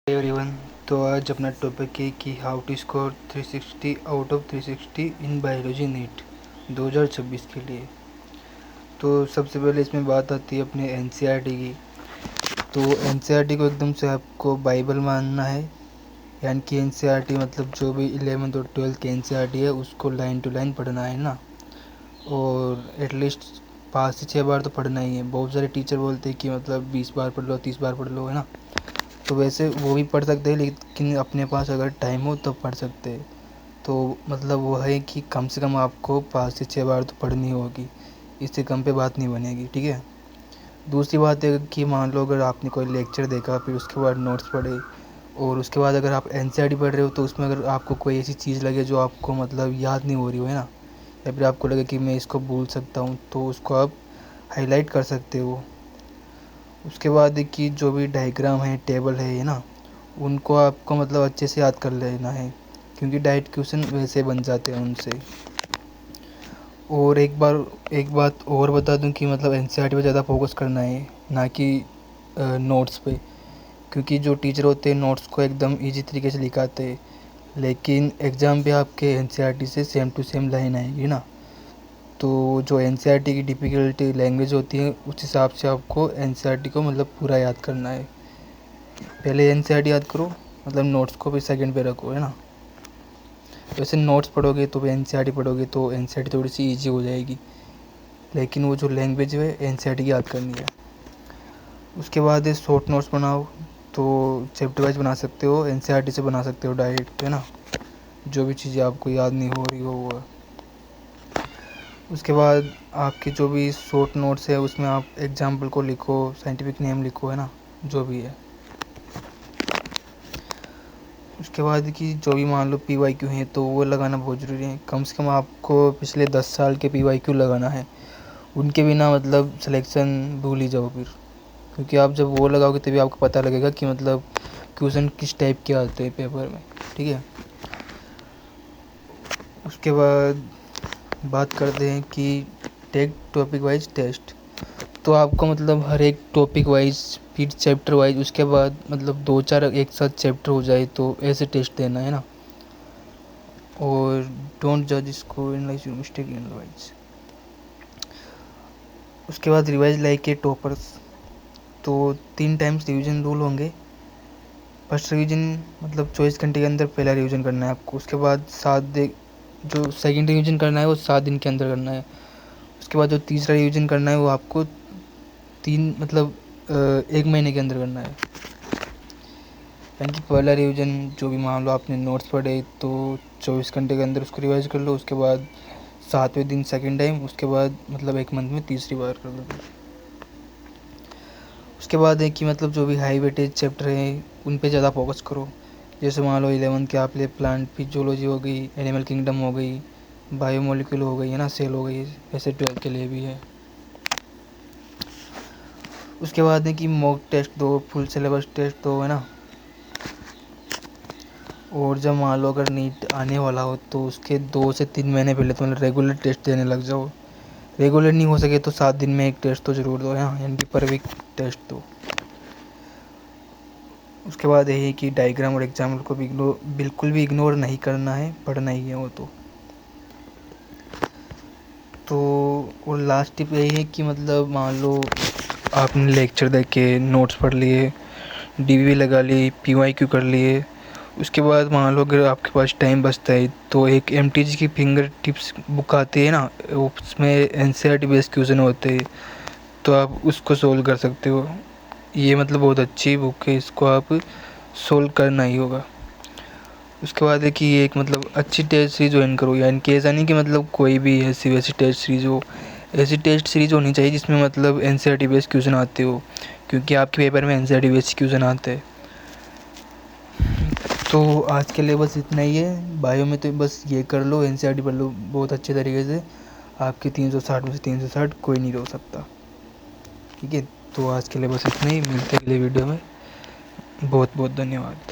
Everyone. तो आज अपना टॉपिक है कि how to score 360 out of 360 in biology NEET 2026 के लिए। तो सबसे पहले इसमें बात आती है अपने एनसीईआरटी की। तो एनसीईआरटी को एकदम से आपको बाइबल मानना है, यानी कि एनसीईआरटी मतलब जो भी 11th और 12th की एनसीईआरटी है उसको लाइन टू लाइन पढ़ना है ना, और एटलीस्ट 5 से 6 बार तो पढ़ना ही है। बहुत सारे टीचर बोलते हैं कि मतलब 20 बार पढ़ लो, 30 बार पढ़ लो, है ना। तो वैसे वो भी पढ़ सकते हैं, लेकिन अपने पास अगर टाइम हो तब पढ़ सकते हैं। तो मतलब वो है कि कम से कम आपको 5 से 6 बार तो पढ़नी होगी, इससे कम पे बात नहीं बनेगी, ठीक है। दूसरी बात है कि मान लो अगर आपने कोई लेक्चर देखा, फिर उसके बाद नोट्स पढ़े, और उसके बाद अगर आप एनसीईआरटी पढ़ रहे हो, तो उसमें अगर आपको कोई ऐसी चीज़ लगे जो आपको मतलब याद नहीं हो रही हो, है ना, या फिर आपको लगे कि मैं इसको भूल सकता हूँ, तो उसको आप हाईलाइट कर सकते हो। उसके बाद कि जो भी डायग्राम है, टेबल है ना, उनको आपको मतलब अच्छे से याद कर लेना है, क्योंकि डायरेक्ट क्वेश्चन वैसे बन जाते हैं उनसे। और एक बात और बता दूं कि मतलब एनसीईआरटी पे ज़्यादा फोकस करना है, ना कि नोट्स पे, क्योंकि जो टीचर होते हैं नोट्स को एकदम इजी तरीके से लिखाते हैं, लेकिन एग्ज़ाम पे आपके एनसीईआरटी से सेम टू सेम लाइन आएगी ना। तो जो एनसीईआरटी की डिफ़िकल्टी लैंग्वेज होती है, उस हिसाब से आपको एनसीईआरटी को मतलब पूरा याद करना है। पहले एनसीईआरटी याद करो, मतलब नोट्स को भी सेकंड पे रखो, है ना। वैसे नोट्स पढ़ोगे तो एनसीईआरटी पढ़ोगे तो एनसीईआरटी थोड़ी सी इजी हो जाएगी, लेकिन वो जो लैंग्वेज है एनसीईआरटी की याद करनी है। उसके बाद शॉर्ट नोट्स बनाओ, तो चैप्टर वाइज बना सकते हो, एनसीईआरटी से बना सकते हो डायरेक्ट, है ना, जो भी चीज़ें आपको याद नहीं हो रही हो वो। उसके बाद आपके जो भी शॉर्ट नोट्स है उसमें आप एग्जाम्पल को लिखो, साइंटिफिक नेम लिखो, है ना, जो भी है। उसके बाद कि जो भी मान लो पीवाईक्यू है तो वो लगाना बहुत ज़रूरी है। कम से कम आपको पिछले 10 साल के पीवाईक्यू लगाना है, उनके बिना मतलब सिलेक्शन भूल ही जाओ फिर, क्योंकि आप जब वो लगाओगे तभी आपको पता लगेगा कि मतलब क्वेश्चन किस टाइप के आते हैं पेपर में, ठीक है। उसके बाद बात करते हैं कि टेक टॉपिक वाइज टेस्ट। तो आपको मतलब हर एक टॉपिक वाइज, फिर चैप्टर वाइज, उसके बाद मतलब 2-4 एक साथ चैप्टर हो जाए तो ऐसे टेस्ट देना है ना। और डोंट जज इसको एनालाइज योर मिस्टेक एनालाइज। उसके बाद रिवाइज लाइक ए टॉपर्स। तो 3 टाइम्स रिवीजन रूल होंगे। फर्स्ट रिवीजन मतलब 24 घंटे के अंदर पहला रिवीजन करना है आपको। उसके बाद जो सेकंड रिवीजन करना है वो 7 दिन के अंदर करना है। उसके बाद जो तीसरा रिवीजन करना है वो आपको 1 महीने के अंदर करना है। यानी कि पहला रिवीजन जो भी मान लो आपने नोट्स पढ़े तो 24 घंटे के अंदर उसको रिवाइज कर लो। उसके बाद 7वें दिन सेकंड टाइम, उसके बाद मतलब 1 मंथ में तीसरी बार कर लो। उसके बाद है कि मतलब जो भी हाई वेटेज चैप्टर हैं उन पे ज़्यादा फोकस करो। जैसे मान लो 11th के आप लिए प्लांट फिजियोलॉजी हो गई, एनिमल किंगडम हो गई, बायोमोलिक्यूल हो गई, है ना, सेल हो गई, ऐसे 12th के लिए भी है। उसके बाद है कि मॉक टेस्ट दो, फुल सिलेबस टेस्ट दो, है ना। और जब मान लो अगर नीट आने वाला हो तो उसके 2 से 3 महीने पहले तो मतलब रेगुलर टेस्ट देने लग जाओ। रेगुलर नहीं हो सके तो 7 दिन में एक टेस्ट तो ज़रूर दो, हाँ, यानी कि पर वीक टेस्ट दो। उसके बाद यही कि डायग्राम और एग्जाम्पल को भी बिल्कुल भी इग्नोर नहीं करना है, पढ़ना ही है वो तो। और लास्ट टिप यही है कि मतलब मान लो आपने लेक्चर देखे, नोट्स पढ़ लिए, डीवी लगा ली, पीवाईक्यू कर लिए, उसके बाद मान लो अगर आपके पास टाइम बचता है तो एक एमटीजी की फिंगर टिप्स बुक आती है ना, उसमें एनसीईआरटी बेस्ड क्वेश्चन होते हैं, तो आप उसको सोल्व कर सकते हो। ये मतलब बहुत अच्छी बुक है, इसको आप सोल्व करना ही होगा। उसके बाद है कि ये एक मतलब अच्छी टेस्ट सीरीज ज्वाइन करो, यानी कि ऐसा नहीं कि मतलब कोई भी ऐसी वैसी टेस्ट सीरीज हो। ऐसी टेस्ट सीरीज होनी चाहिए जिसमें मतलब एनसीईआरटी बेस्ड क्वेश्चन आते हो, क्योंकि आपके पेपर में एनसीईआरटी बेस्ड क्वेश्चन आते हैं। तो आज के लिए बस इतना ही है। बायो में तो बस ये कर लो, एनसीईआरटी पढ़ लो बहुत अच्छे तरीके से, आपकी 360 में से 360 कोई नहीं रोक सकता, ठीक है। तो आज के लिए बस इतना ही, मिलते हैं अगले वीडियो में। बहुत बहुत धन्यवाद।